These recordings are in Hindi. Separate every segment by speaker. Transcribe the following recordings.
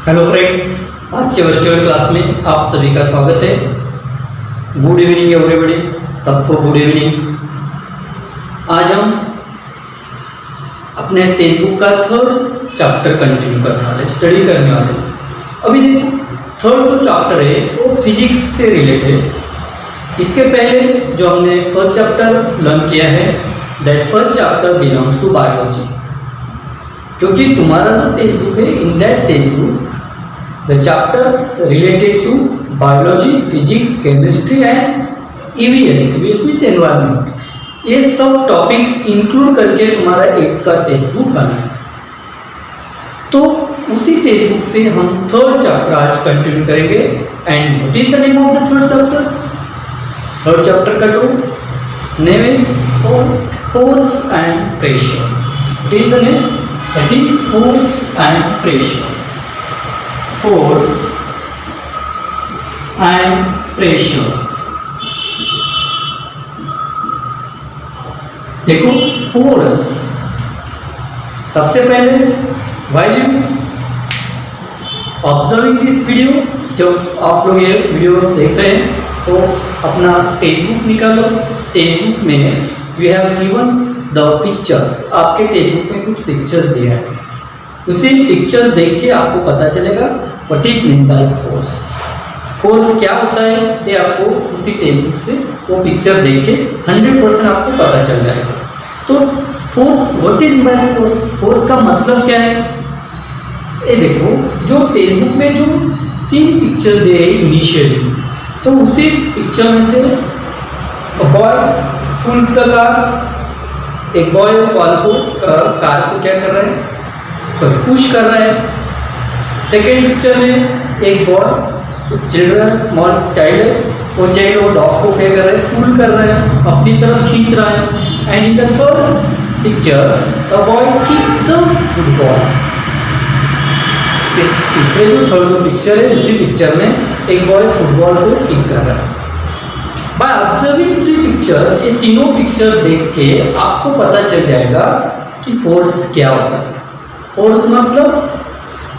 Speaker 1: हेलो फ्रेंड्स, आज के वर्चुअल क्लास में आप सभी का स्वागत है। गुड इवनिंग एवरीबॉडी, सबको गुड इवनिंग। आज हम अपने टेक्स्ट बुक का थर्ड चैप्टर कंटिन्यू करने वाले, स्टडी करने वाले। अभी देखो, थर्ड जो चैप्टर है वो फिजिक्स से रिलेटेड है। इसके पहले जो हमने फर्स्ट चैप्टर लर्न किया है, that first chapter belongs to biology. क्योंकि तुम्हारा जो टेक्स्ट बुक है, in that textbook the chapters related to biology, physics, chemistry and EVS means environment, ये सब टॉपिक्स इंक्लूड करके तुम्हारा एक का टेक्स्ट बुक बना है। तो उसी टेक्स्ट बुक से हम थर्ड चैप्टर आज कंटिन्यू करेंगे। And what is the name of the third chapter? Third chapter का जो नेम है force and pressure. What is the name? That is force and pressure. Force and pressure. देखो, फोर्स सबसे पहले while you observing this video, जब आप लोग ये वीडियो देख रहे हैं तो अपना टेक्स्ट बुक निकालो। टेक्स्ट बुक में we have given the pictures. आपके टेक्स्ट बुक में कुछ पिक्चर्स दिया है, उसी पिक्चर देख के आपको पता चलेगा what is mean by force. Force क्या होता है ये आपको उसी टेक्स्ट बुक से वो पिक्चर देख के 100% आपको पता चल जाएगा। तो force, what is by force, force का मतलब क्या है? ये देखो, जो टेक्स्ट बुक में जो 3 पिक्चर्स दे रहे इनिशियली, तो उसी पिक्चर में से बॉय पुल्स द कार, एक बॉय कार को क्या कर रहा है, पुश कर रहा है। सेकेंड पिक्चर में एक बॉय चिल्ड्रन स्मॉल चाइल्ड है, वो चाइल्ड वो डॉग को क्या कर रहा है, पुल कर रहा है, अपनी तरफ खींच रहा है। And in the third picture the boy kick the football. तीसरे जो थर्ड जो पिक्चर है, उसी पिक्चर में एक बॉय फुटबॉल को किक कर रहा है। बाय ऑब्जर्विंग 3 पिक्चर्स, ये तीनों पिक्चर देख के आपको पता चल जाएगा कि फोर्स क्या होता है। फोर्स मतलब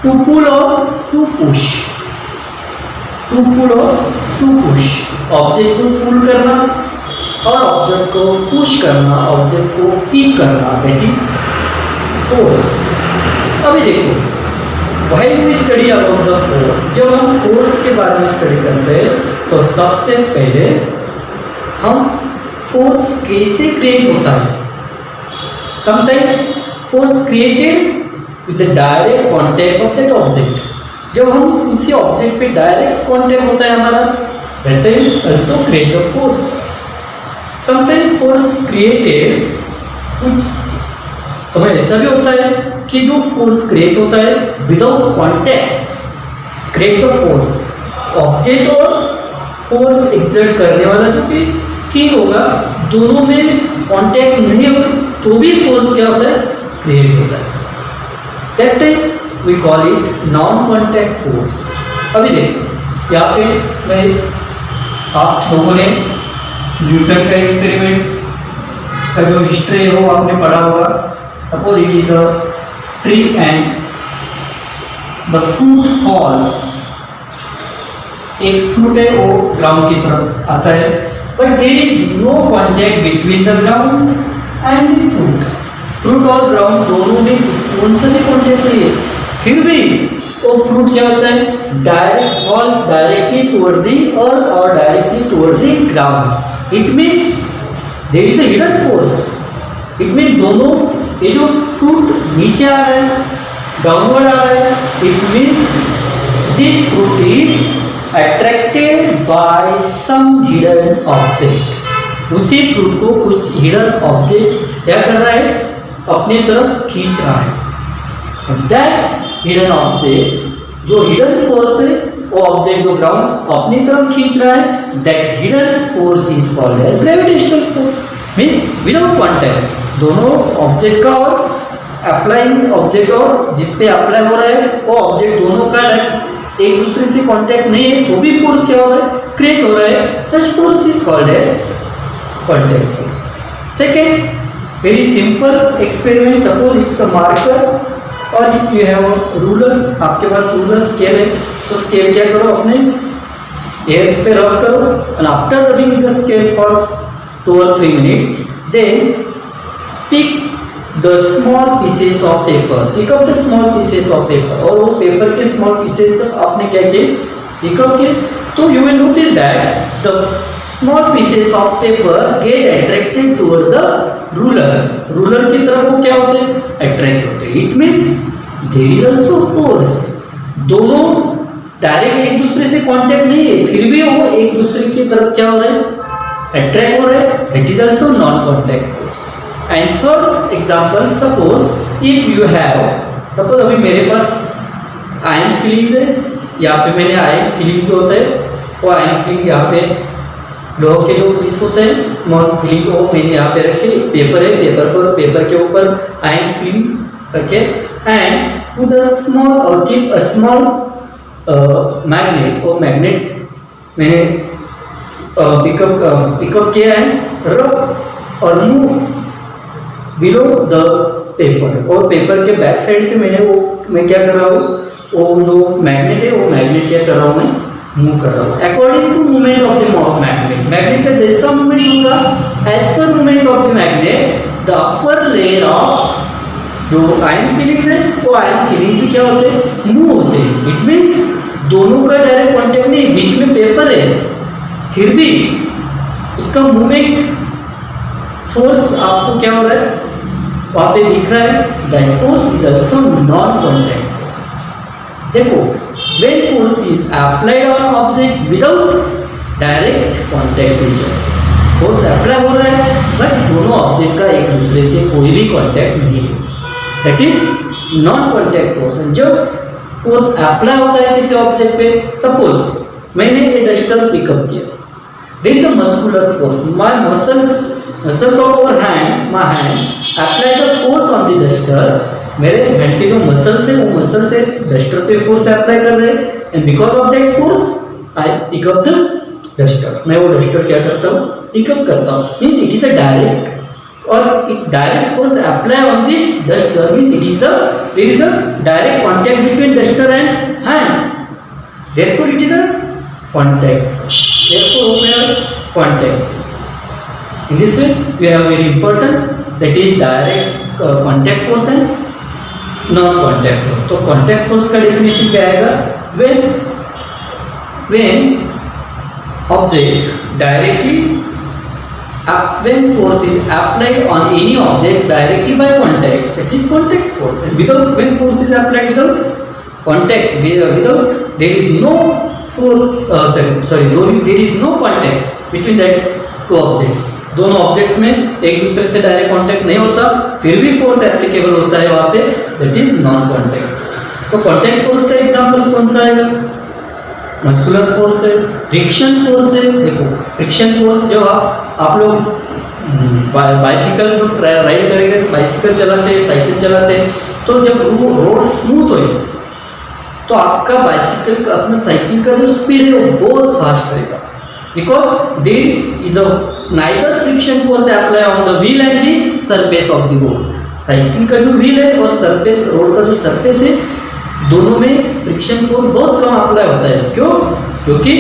Speaker 1: टू पुल और टू पुश। टू पुल और टू पुश, ऑब्जेक्ट को पुल करना और ऑब्जेक्ट को पुश करना, ऑब्जेक्ट को किक करना, दैट इज फोर्स। अभी देखो, while we study about the force, जब हम फोर्स के बारे में स्टडी करते हैं तो सबसे पहले हम फोर्स कैसे क्रिएट होता है। Sometime force created with the direct contact of that object, जब हम उसी ऑब्जेक्ट पे डायरेक्ट कांटेक्ट होता है हमारा, that time also create the force. Sometimes force created, कुछ समय ऐसा भी होता है कि जो फोर्स क्रिएट होता है without contact, create the force. Object और फोर्स एक्सर्ट करने वाला जो कि किंग होगा, दोनों में कांटेक्ट नहीं हो तो भी फोर्स क्या होता है, क्रिएट होता है। That time we call it non-contact force. अभी देखो, यहाँ पे मैं आप लोगों ने न्यूटन का एक्सपेरिमेंट का जो हिस्ट्री है वो आपने पढ़ा होगा। Suppose it is a tree and the fruit falls. एक फ्रूट है वो ग्राउंड की तरफ आता है, but there is no contact between the ground and the fruit. Fruit और ग्राउंड दोनों में कौन सा भी कॉन्टैक्ट नहीं है, फिर भी वो फ्रूट क्या होता है, direct falls directly toward the earth और directly toward the ground. It means there is a hidden force. It means दोनों, ये जो फ्रूट नीचे आ रहा है, डाउनवर्ड आ रहा है, it means this fruit is attracted by some hidden object. उसी फ्रूट को कुछ हिडन ऑब्जेक्ट क्या कर रहा है, अपनी तरफ खींच रहा है। दैट हिडन ऑब्जेक्ट, जो हिडन फोर्स है, वो ऑब्जेक्ट जो ग्राउंड अपनी तरफ खींच रहा है, that hidden force is called as gravitational force. Means without contact, दोनों ऑब्जेक्ट का और अप्लाइंग ऑब्जेक्ट और जिस पे अप्लाई हो रहा है वो ऑब्जेक्ट दोनों का एक दूसरे से कॉन्टैक्ट नहीं है तो भी फोर्स क्या हो रहा है, क्रिएट हो रहा है। Such force is called as contact force. Second, very simple experiment. Suppose it's a marker और इफ यू हैव रूलर, आपके पास रूलर स्केल है तो स्केल क्या करो, अपने एयर्स पे रब करो and after rubbing the scale for 2 or 3 minutes then pick the small pieces of paper, pick up the small pieces of paper, और वो पेपर के स्मॉल पीसेस आपने क्या किए, पिक अप किए, तो you will notice that the small pieces of paper get attracted toward the ruler, ruler की तरफ वो क्या होते हैं, अट्रैक्ट होते हैं। It means there is also force, दोनों डायरेक्ट एक दूसरे से कांटेक्ट नहीं है, फिर भी वो एक दूसरे की तरफ क्या हो रहे हैं, अट्रैक्ट हो रहे हैं, that is also known contact force. And third example, suppose if you have, suppose अभी मेरे पास आयन फिलिंग्स है, यहाँ पे मैंने आयन फिलिंग जो होता है वो आयन फिलिंग्स यहाँ पे लोहे के जो पीस होते हैं स्मॉल फिलिंग वो मैंने यहाँ पे रखे, पेपर है, पेपर के ऊपर आयन फिलिंग रखे एंड पुट अ स्मॉल और कीप अ स्मॉल मैग्नेट, और मैग्नेट मैंने पिकअप किया है, रब और मूव बिलो द पेपर, और पेपर के बैक साइड से मैं क्या कर रहा हूँ, वो जो मैग्नेट है वो मैग्नेट क्या कर रहा हूँ, मैं मूव कर रहा हूँ according to movement of the magnet. Magnet का जैसा मूवमेंट होगा एज पर movement of the magnet the upper layer of जो आयन फिलिंग्स है वो आयन फिलिंग्स भी क्या होते हैं, मूव होते हैं। इट मीन्स दोनों का डायरेक्ट कॉन्टेक्ट नहीं, बीच में पेपर है, फिर भी उसका मूवमेंट फोर्स आपको क्या हो रहा है, वहां पे दिख रहा है, that force is also known contact force. देखो when force is applied on object without direct contact with each other, force apply हो रहा है बट दोनों ऑब्जेक्ट का एक दूसरे से कोई भी कांटेक्ट नहीं है, that is non contact force. जब फोर्स अप्लाई होता है किसी ऑब्जेक्ट पे, सपोज मैंने ये डस्टर पिकअप किया, there is a muscular force, my muscles of our hand, my hand apply the force on the duster, मेरे हैंड के जो मसल्स है वो मसल से डस्टर पे फोर्स अप्लाई कर रहे हैं and because of that force I pick up the duster, मैं वो डस्टर क्या करता हूँ, पिकअप करता हूँ। Means it is a direct, और it direct force apply on this duster means it is there is a direct contact between duster and hand, therefore it is a contact force, therefore we have contact force. In this way we have very important, that is direct contact force and non contact force. तो contact force का definition क्या आएगा, when object directly when force is applied on any object directly by contact, that is contact force. And without, when force is applied without contact, without, there is no force, there is no contact between that two objects. दोनों ऑब्जेक्ट्स में एक दूसरे से डायरेक्ट कांटेक्ट नहीं होता, फिर भी फोर्स एप्लीकेबल होता है वहां पे, that is non contact force. तो कांटेक्ट फोर्स का एग्जांपल कौन सा है, मस्कुलर फोर्स है, फ्रिक्शन फोर्स है। देखो फ्रिक्शन फोर्स जब आप लोग बाइसिकल जो राइड करेंगे, बाइसिकल चलाते हैं, साइकिल चलाते हैं, तो जब वो रोड स्मूथ हो तो आपका बाइसिकल का, अपना साइकिल का जो स्पीड है वो बहुत फास्ट रहेगा, because there is a neither friction force apply on the wheel and the surface of the road. Cycle का जो व्हील है और सरफेस, रोड का जो सरफेस है, दोनों में फ्रिक्शन फोर्स बहुत कम अप्लाई होता है। क्यों? क्योंकि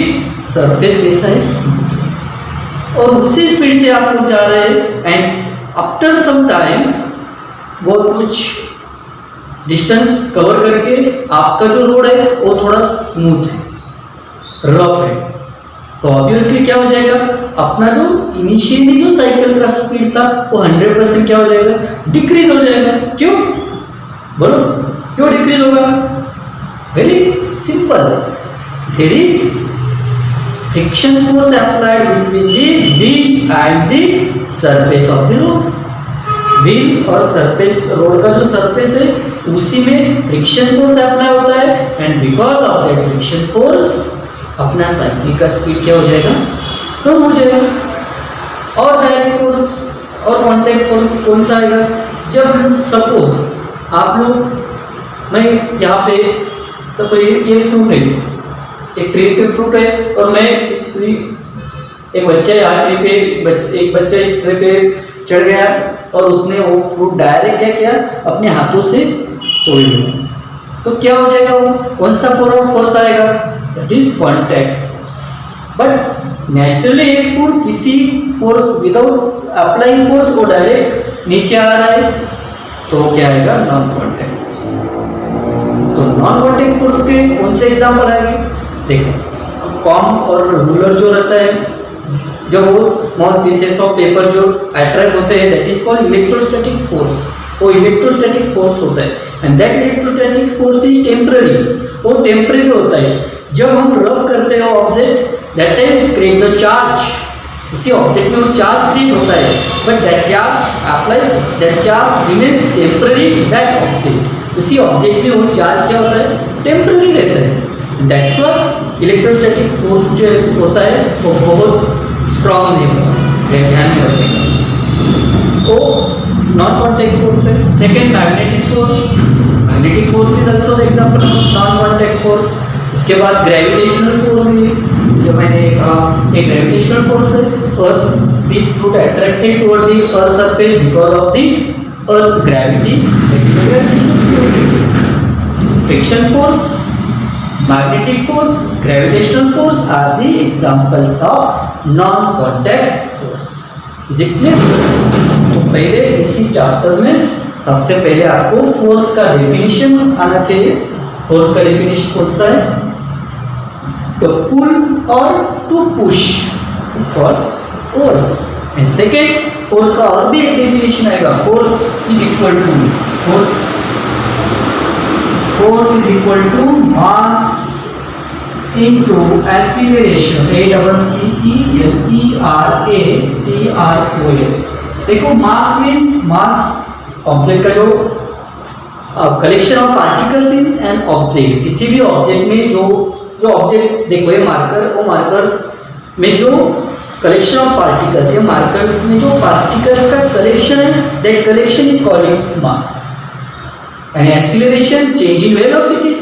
Speaker 1: सरफेस कैसा है, स्मूथ, और उसी स्पीड से आप लोग जा रहे हैं एंड आफ्टर सम टाइम बहुत कुछ डिस्टेंस कवर करके आपका जो रोड है वो थोड़ा स्मूथ है, रफ है, तो ऑब्वियसली क्या हो जाएगा, अपना जो इनिशियली जो साइकिल का स्पीड था वो 100% क्या हो जाएगा, डिक्रीज हो जाएगा। क्यों बोलो, क्यों डिक्रीज होगा? Very simple, there is friction force applied between the wheel and the surface of the road. Wheel और सरफेस, रोड का जो सरफेस है उसी में फ्रिक्शन फोर्स अप्लाई होता है and because of that friction force अपना साइकिल का स्पीड क्या हो जाएगा, कम हो जाएगा। और डायरेक्ट फोर्स और कांटेक्ट फोर्स कौन सा आएगा, जब सपोज आप लोग, मैं यहाँ पे सपोज ये फ्रूट है, एक ट्री पे फ्रूट है और मैं इस ट्री, एक बच्चा यहाँ ट्री पे, एक बच्चा इस ट्री पे चढ़ गया और उसने वो फ्रूट डायरेक्ट क्या किया, अपने हाथों से कोई नहीं, तो क्या हो जाएगा, वो कौन सा फोर्स आएगा, that is contact force. But naturally एक फूड किसी फोर्स विदाउट अप्लाइंग फोर्स वो डायरेक्ट नीचे आ रहा है, तो क्या आएगा, नॉन कॉन्टैक्ट फोर्स। तो नॉन कॉन्टैक्ट फोर्स के कौन से एग्जाम्पल आएंगे, देखो कॉम और रूलर जो रहता है, जो वो स्मॉल पीसेस ऑफ पेपर जो अट्रैक्ट होते हैं, that is called electrostatic force. वो इलेक्ट्रोस्टैटिक फोर्स होता है and that electrostatic force is temporary, वो टेम्पररी होता है। जब हम रब करते हैं object, that time create the charge, इसी ऑब्जेक्ट में वो चार्ज क्रिएट होता है, but that charge applies, that charge remains temporary in that object. उसी ऑब्जेक्ट में वो चार्ज क्या होता है, टेम्पररी रहता है। दैट्स व्हाई इलेक्ट्रोस्टैटिक फोर्स जो होता है वो बहुत स्ट्रॉन्ग नहीं होता, ध्यान में रखिएगा। तो नॉन कॉन्टैक्ट फोर्स है। Second, magnetic force. Magnetic force is also the example of non contact force. उसके बाद ग्रेविटेशनल फोर्स है, जो मैंने कहा एक ग्रेविटेशनल फोर्स है, earth this fruit attracted toward the earth surface because of the earth gravity, friction force, magnetic force, gravitational force are the examples of non-contact force. Is it clear? तो पहले इसी चैप्टर में सबसे पहले आपको फोर्स का डेफिनेशन आना चाहिए। फोर्स का डेफिनेशन कौन सा है, टू पुल और to push is called force. And second, force का और भी एक डेफिनेशन आएगा, force is equal to mass into acceleration, ACCELERATION। देखो मास मीन्स मास ऑब्जेक्ट का जो collection of particles in an object, किसी भी ऑब्जेक्ट में जो ऑब्जेक्ट देखो ये मार्कर, वो मार्कर में जो कलेक्शन ऑफ पार्टिकल्स है, मार्कर में जो पार्टिकल्स का कलेक्शन है, that collection is called its mass. And acceleration, change in velocity,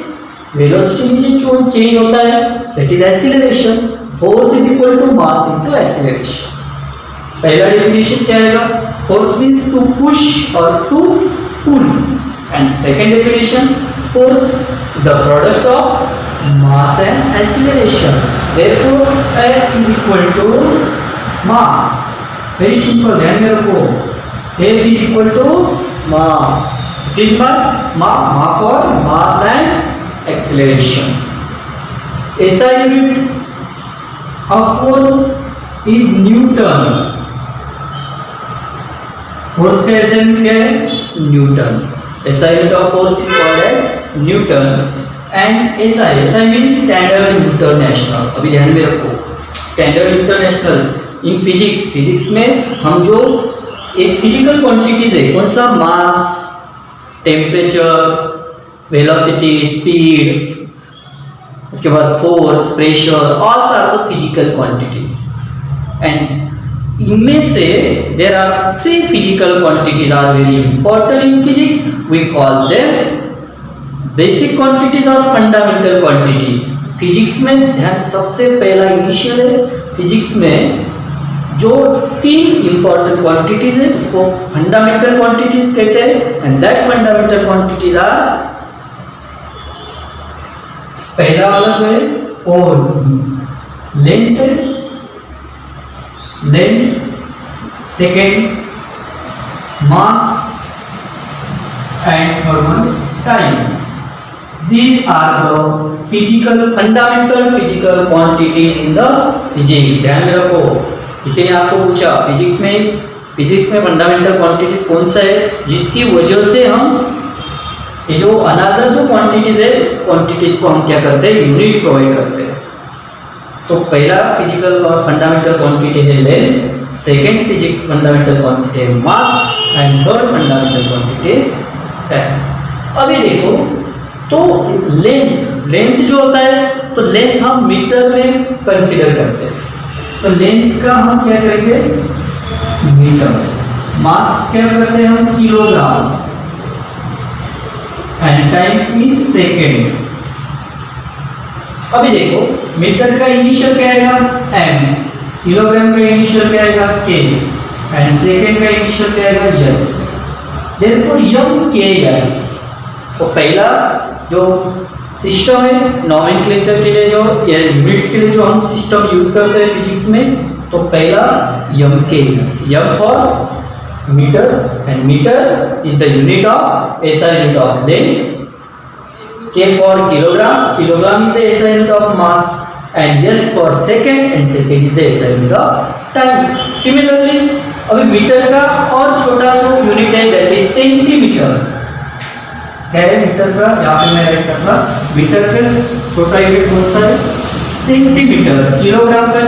Speaker 1: velocity में जो चेंज होता है that is acceleration. Force is equal to mass into acceleration. पहला डेफिनेशन क्या आएगा, फोर्स मींस टू पुश और to pull. And second definition, force is the product of mass and acceleration, therefore F is equal to mass. Very simple, ध्यान में रखो, F is equal to mass, it is माप और mass and acceleration. SI unit of force is Newton. Force का SI unit क्या है, Newton. SI unit of force is called as Newton. And SI means Standard International. अभी ध्यान में रखो, Standard International in physics में हम जो एक फिजिकल क्वांटिटीज है, कौन सा, मास, टेम्परेचर, वेलोसिटी, स्पीड, उसके बाद force, pressure, all are the physical quantities. And इनमें से there are 3 physical quantities are very important in physics, we call them basic quantities और फंडामेंटल क्वांटिटीज। फिजिक्स में ध्यान सबसे पहला इनिशियल है, फिजिक्स में जो 3 इंपॉर्टेंट क्वांटिटीज है उसको फंडामेंटल क्वांटिटीज कहते हैं। And that fundamental quantities are, पहला वाला जो है और length, second mass and third one time. These are the physical, fundamental physical quantities in the physics. ध्यान में रखो, इसे आपको पूछा फिजिक्स में फंडामेंटल क्वांटिटीज कौन सा है, जिसकी वजह से हम ये जो अनदर जो क्वांटिटीज है उस क्वांटिटीज को हम क्या करते हैं, यूनिट प्रोवाइड करते हैं। तो पहला फिजिकल और फंडामेंटल क्वांटिटी है length, second physical fundamental quantity है mass and third fundamental quantity है टाइम। अभी देखो, तो लेंथ जो होता है, तो लेंथ हम मीटर में कंसीडर करते हैं, तो लेंथ का हम क्या करेंगे, मीटर। मास क्या करते हैं हम, kilogram. And time mean second. अभी देखो, मीटर का इनिशियल क्या आएगा, m, किलोग्राम का इनिशियल क्या आएगा, k, एंड सेकेंड का इनिशियल क्या आएगा, s। Therefore m k s तो पहला जो सिस्टम है नॉमेनक्लेचर के लिए जो या यूनिट्स के लिए जो हम सिस्टम यूज करते हैं फिजिक्स में, तो पहला MKS, M for metre and metre is the unit of SI unit of length, K for kilogram, kilogram is the SI unit of mass, and S for second, and second is the SI unit of time. Similarly, अभी मीटर का और छोटा जो यूनिट है दैट इज सेंटीमीटर। क्या है मीटर का, यहाँ पे मैं राइट करना, मीटर का छोटा यूनिट कौन सा है, सेंटीमीटर। किलोग्राम का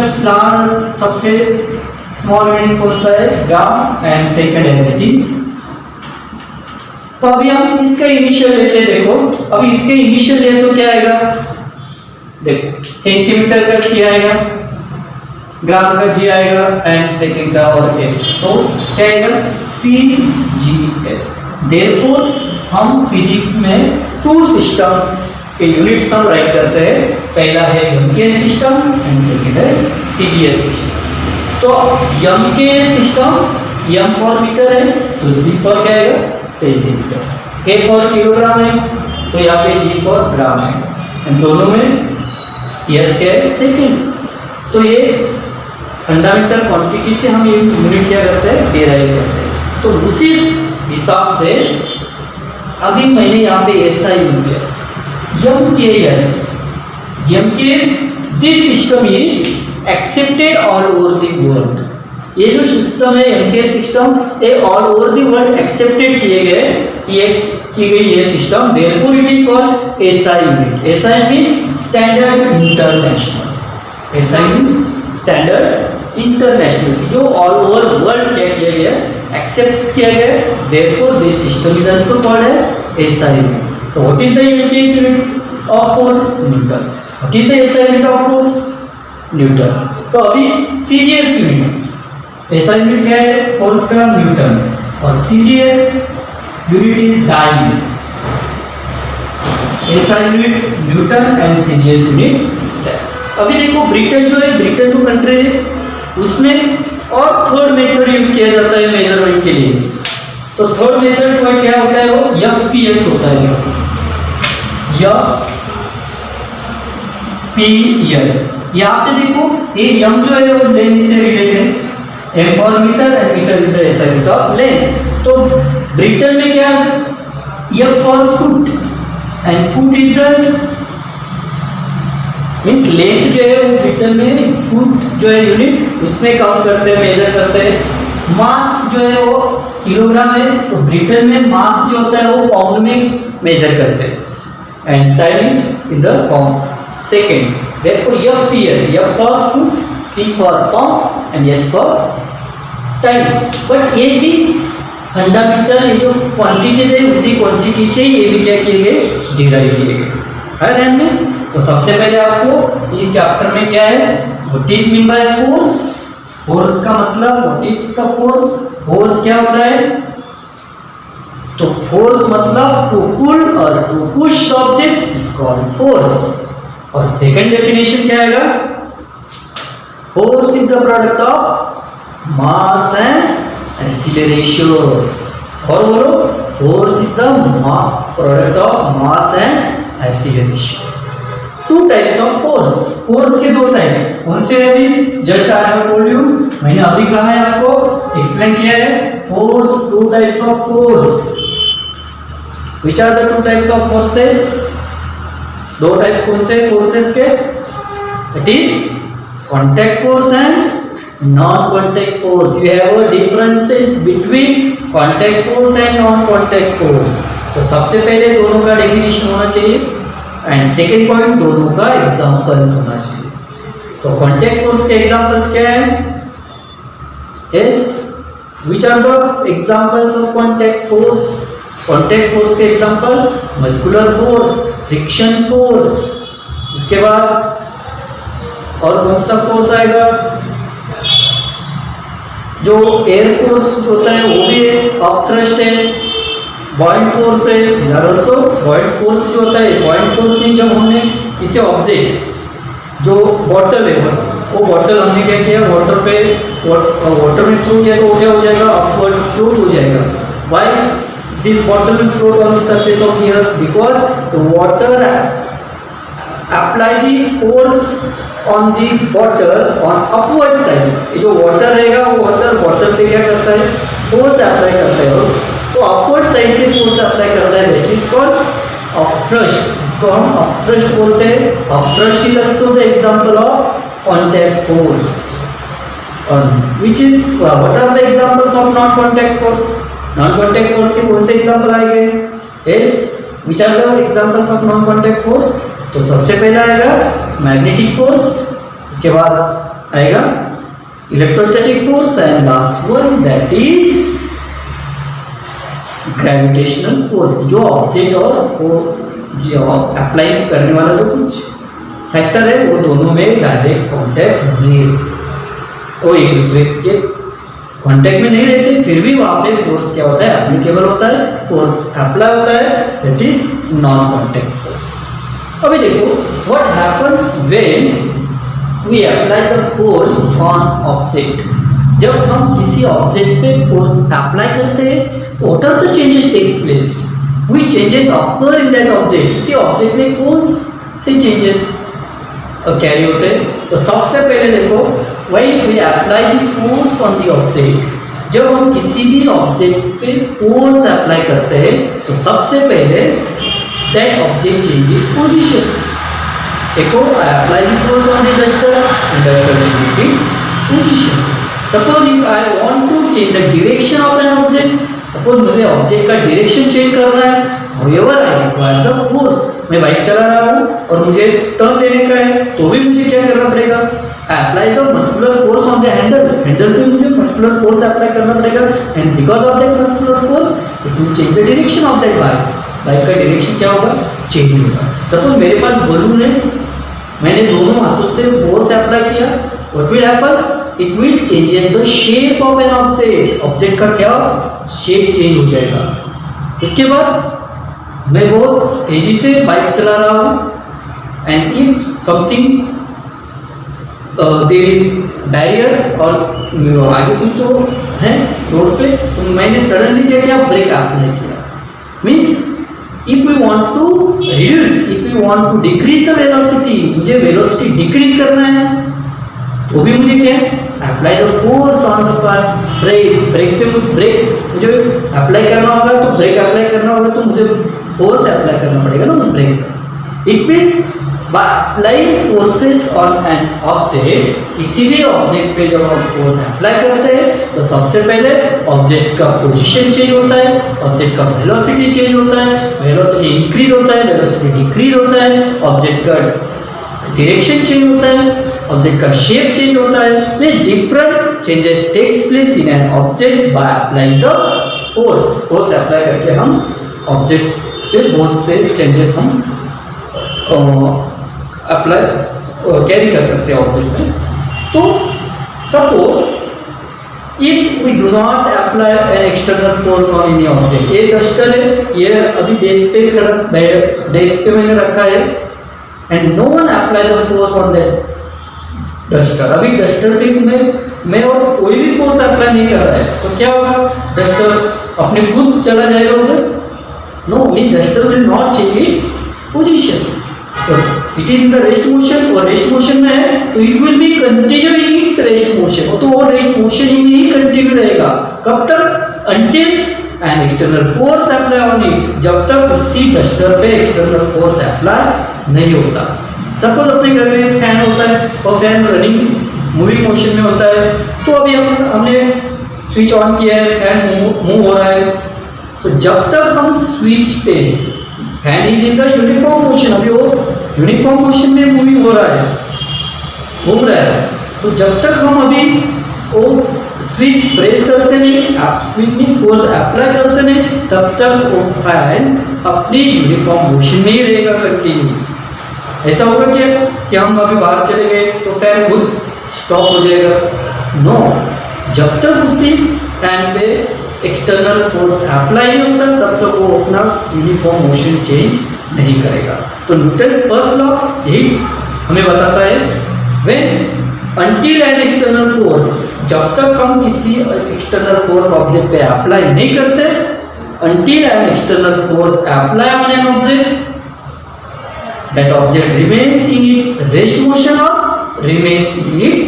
Speaker 1: सबसे स्मॉल यूनिट कौन सा है, gram, and second as it is. तो अभी हम इसका इनिशियल लेते हैं, देखो अभी इसके इनिशियल ले तो क्या आएगा, देखो सेंटीमीटर का C आएगा, ग्राम का G आएगा, एंड सेकंड का और S, तो क्या आएगा CGS। देयरफॉर हम फिजिक्स में टू सिस्टम्स के यूनिट्स हम राइट करते हैं, पहला है MKS सिस्टम एंड सेकंड है CGS सिस्टम। तो MKS system M for metre है तो C फॉर क्या आएगा, सेंटीमीटर। K फॉर किलोग्राम है तो यहाँ पे G फॉर ग्राम है, इन दोनों में S क्या है, सेकंड। तो ये फंडामेंटल क्वांटिटी से हम ये यूनिट क्या करते हैं, डेराइव करते हैं। तो उसी हिसाब से अभी मैंने यहाँ पे SI यूनिट लिया, MKS, this system is accepted all over the world. ये जो सिस्टम है MKS सिस्टम, ये all over the world accepted किए गई ये system, therefore it is called SI unit. SI means standard international, SI means standard international, जो ऑल ओवर वर्ल्ड क्या किया गया, एक्सेप्ट किया गया, therefore this system is also called as SI unit. तो what is the MKS unit of force, Newton. What is the SI unit of force, Newton. तो अभी CGS यूनिट, SI यूनिट क्या है, फोर्स का, न्यूटन, और CGS unit is time. SI unit Newton and CGS unit. अभी देखो ब्रिटेन जो है, ब्रिटेन जो कंट्री है उसमें और थर्ड मेथड यूज किया जाता है मेजरमेंट के लिए। तो थर्ड मेथड को क्या होता है, वो FPS होता है, FPS। यहाँ पे देखो ये M जो है वो लेंथ से रिलेटेड है, M for metre and metre is the SI unit of length. तो ब्रिटेन में क्या, F for foot and foot is the means length जो है वो ब्रिटेन में फुट जो है यूनिट उसमें काउंट करते हैं, मेजर करते हैं। मास जो है वो किलोग्राम है, तो ब्रिटेन में मास जो होता है वो पाउंड में मेजर करते हैं, and time is in the form second. Therefore FPS, F for foot, P for pound and S for time. But ये भी फंडामेंटल, ये जो क्वांटिटीज है उसी क्वांटिटी से ये भी क्या किए गए, डिराइव किए गए है ध्यान में। तो सबसे पहले आपको इस चैप्टर में क्या है, what is mean by force, force का मतलब what is the force, force क्या होता है, तो फोर्स मतलब टू पुल और to push the object is called force. और सेकंड डेफिनेशन क्या आएगा, force is the product of mass and acceleration. और बोलो, force is the product of mass and acceleration. Two types of force, force के दो टाइप्स कौन से हैं, अभी just I have told you, मैंने अभी कहा है आपको, एक्सप्लेन किया है, force, two types of force. Which are the two types of forces, दो टाइप्स कौन से फोर्सेस के, it is contact force and non contact force. You have a differences between contact force and non contact force. तो सबसे पहले दोनों का डेफिनेशन होना चाहिए, एंड सेकेंड पॉइंट दोनों का एग्जांपल्स होना चाहिए। तो कांटेक्ट फोर्स के एग्जांपल्स क्या है, yes, which are the examples of contact force. Contact force के example, muscular force, friction force, इसके बाद और कौन सा फोर्स आएगा, जो एयर फोर्स होता है वो भी है, अपथ्रस्ट है, बॉइंट फोर्स है, ऑल्सो बॉइंट फोर्स जो होता है, बॉइंट फोर्स में जब हमने किसी ऑब्जेक्ट जो बॉटल है वो बॉटल हमने क्या किया, वाटर में थ्रो किया तो क्या हो जाएगा, अपवर्ड फ्लोट हो जाएगा। Why this bottle will float on the surface of the earth because the water apply the force on the bottle on upward side. ये जो water रहेगा वो water bottle पे क्या करता है, force apply करता है, तो upward side से force apply करता है, which is called upthrust. इसको हम upthrust बोलते हैं. Upthrust is also the example of contact force. Which is what are the examples of non-contact force? Non-contact force के कौन से एग्जाम्पल आएंगे? Yes, which are the examples of non-contact force? तो सबसे पहला आएगा मैग्नेटिक फोर्स, इसके बाद आएगा electrostatic force and last one that is gravitational force. जो ऑब्जेक्ट और वो जो अप्लाई करने वाला जो कुछ फैक्टर है वो दोनों में डायरेक्ट कांटेक्ट नहीं, वो एक दूसरे के कांटेक्ट में नहीं रहते, फिर भी वहां पे फोर्स क्या होता है, एप्लीकेबल होता है, फोर्स अप्लाई होता है, that is non contact force. अभी देखो what happens when we apply the force on object. जब हम किसी ऑब्जेक्ट पे फोर्स अप्लाई करते हैं तो what are the changes takes place, which changes occur in that object. किसी ऑब्जेक्ट में कौन से चेंजेस कैरी होते हैं. तो सबसे पहले देखो when we apply the force on the object, जब हम किसी भी ऑब्जेक्ट पे फोर्स अप्लाई करते हैं तो सबसे पहले दैट ऑब्जेक्ट चेंजेस पोजीशन. देखो I apply the force on the duster and duster changes its position. Suppose if I want to change the direction of an object, suppose मुझे ऑब्जेक्ट का डायरेक्शन चेंज करना है, however I require the force. मैं बाइक चला रहा हूँ और मुझे टर्न लेने का है तो भी मुझे क्या करना पड़ेगा, apply the muscular force on the handle. Handle पे मुझे मस्कुलर फोर्स अप्लाई करना पड़ेगा and because of that muscular force it will change the direction of that bike. Bike का डायरेक्शन क्या होगा, चेंज होगा. सपोज मेरे पास बलून है, मैंने दोनों हाथों से फोर्स अप्लाई किया, what will happen, it will changes the shape of an object. Object का क्या शेप चेंज हो जाएगा. उसके बाद मैं बहुत तेजी से बाइक चला रहा हूँ and if something there is barrier और आगे कुछ तो है रोड पे, तो मैंने सडनली क्या किया, ब्रेक अप्लाई किया. Means if we want to reduce, if we want to decrease the velocity, मुझे वेलोसिटी डिक्रीज करना है तो भी मुझे क्या apply the force on the brake. Brake पे ब्रेक मुझे अप्लाई करना होगा, तो ब्रेक अप्लाई करना होगा तो मुझे फोर्स अप्लाई करना पड़ेगा ना उस ब्रेक पर. It means by applying forces on an object, किसी भी ऑब्जेक्ट पे जब हम फोर्स अप्लाई करते हैं तो सबसे पहले ऑब्जेक्ट का पोजीशन चेंज होता है, ऑब्जेक्ट का वेलोसिटी चेंज होता है, वेलोसिटी इंक्रीज होता है, वेलोसिटी डिक्रीज होता है, ऑब्जेक्ट का डायरेक्शन चेंज होता है, ऑब्जेक्ट का शेप चेंज होता है. Different changes takes place in an object by applying the force. Force apply करके हम ऑब्जेक्ट पे बहुत से चेंजेस हम अप्लाई कैरी कर सकते हैं ऑब्जेक्ट में. तो suppose if we do not apply an external force on any object. ये डस्टर है, ये अभी डेस्क पे खड़ा, डेस्क पे मैंने रखा है and no one apply the force on that duster. अभी डस्टर पे मैं और कोई भी फोर्स अप्लाई नहीं कर रहा है तो क्या होगा, डस्टर अपने खुद चला जाएगा उधर. No, mean duster will not change its position. It is in the rest motion, और रेस्ट मोशन में है तो it will be continue in its rest motion. तो वो रेस्ट मोशन ही कंटिन्यू रहेगा. कब तक, until an external force apply on it, जब तक उसी डस्टर पे एक्सटर्नल फोर्स अप्लाई नहीं होता. सपोज अपने घर में फैन होता है और फैन रनिंग मूविंग मोशन में होता है, तो अभी हमने स्विच ऑन किया है, फैन मूव हो रहा है, तो जब तक हम स्विच पे, fan is in the uniform motion, अभी वो यूनिफॉर्म मोशन में मूविंग हो रहा है, घूम रहा है, तो जब तक हम अभी वो स्विच प्रेस करते नहीं, आप स्विच में फोर्स अप्लाई करते नहीं, तब तक वो फैन अपनी यूनिफॉर्म मोशन में ही रहेगा कंटिन्यू. ऐसा होगा क्या कि हम अभी बाहर चले गए तो फैन खुद स्टॉप हो जाएगा? नो, जब तक उसी फैन पे एक्सटर्नल फोर्स अप्लाई नहीं होता तब तक वो अपना यूनिफॉर्म मोशन चेंज नहीं करेगा. तो न्यूटन्स फर्स्ट लॉ यही हमें बताता है, when until an external force, जब तक हम किसी एक्सटर्नल फोर्स ऑब्जेक्ट पे अप्लाई नहीं करते until an external force apply on an object, that object remains in its rest motion or remains in its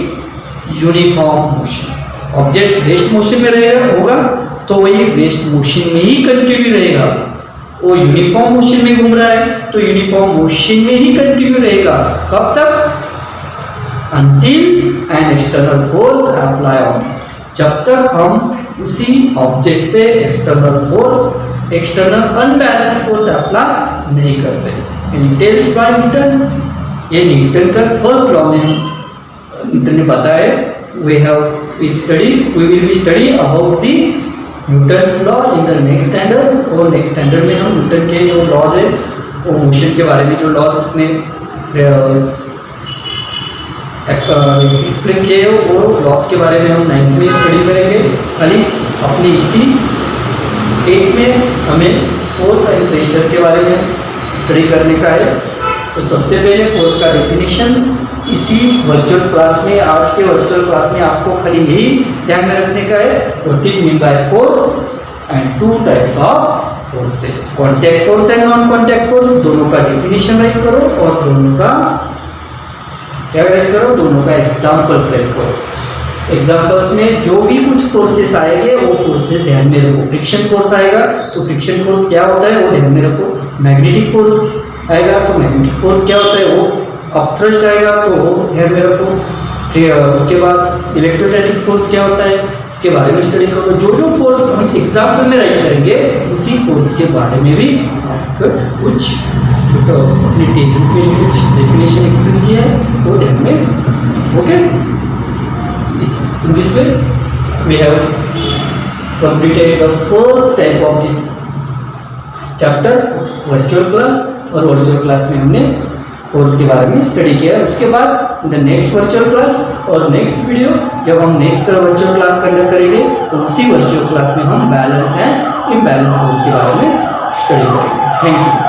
Speaker 1: uniform motion. Object rest motion में रहेगा होगा तो वही रेस्ट मोशन में ही कंटिन्यू रहेगा। वो यूनिफॉर्म मोशन में घूम रहा है तो यूनिफॉर्म मोशन में ही कंटिन्यू रहेगा। कब तक? Until an external force apply on, जब तक हम उसी ऑब्जेक्ट पे external force, external unbalance force apply नहीं करते। डिटेल्स बाय न्यूटन, ये न्यूटन का फर्स्ट लॉ में न्यूटन ने बताया। we will be study about the Newton's law in the next standard। और नेक्स्ट स्टैंडर्ड में हम न्यूटन के जो लॉज है वो मोशन के बारे में जो लॉज उसने एक्सप्लेन किए हो वो लॉस के बारे में हम 9th में स्टडी करेंगे। खाली अपनी इसी 8 में हमें फोर्स एंड प्रेशर के बारे में स्टडी करने का है। तो सबसे पहले फोर्स का डेफिनेशन इसी वर्चुअल क्लास में, आज के वर्चुअल क्लास में आपको खाली यही ध्यान में रखने का है। What is mean by force and to types of forces, contact force and non contact force, दोनों का डेफिनेशन राइट करो और दोनों का क्या राइट करो, दोनों का एग्जांपल्स राइट करो। एग्जांपल्स में जो भी कुछ फोर्सेस आएंगे वो फोर्सेस ध्यान में रखो। फ्रिक्शन फोर्स आएगा तो फ्रिक्शन फोर्स क्या होता है वो ध्यान में रखो। मैग्नेटिक फोर्स आएगा तो मैग्नेटिक फोर्स क्या होता है वो अपथ्रस्ट आएगा तो वो ध्यान में रखो। फिर उसके बाद इलेक्ट्रोस्टैटिक फोर्स क्या होता है उसके बारे में स्टडी करो। जो जो फोर्स हम एग्जाम्पल में राइट करेंगे उसी फोर्स के बारे में भी कुछ अपने टेक्स्ट में जो कुछ डेफिनेशन एक्सप्लेन किया है वो ध्यान में। Okay, in this way we have completed the first type of this chapter virtual class। और वर्चुअल क्लास में हमने फोर्स के बारे में स्टडी किया। उसके बाद द नेक्स्ट वर्चुअल क्लास और नेक्स्ट वीडियो जब हम नेक्स्ट वर्चुअल क्लास कंडक्ट करेंगे तो उसी वर्चुअल क्लास में हम बैलेंस एंड इम्बैलेंस फोर्स के बारे में स्टडी करेंगे। Thank you.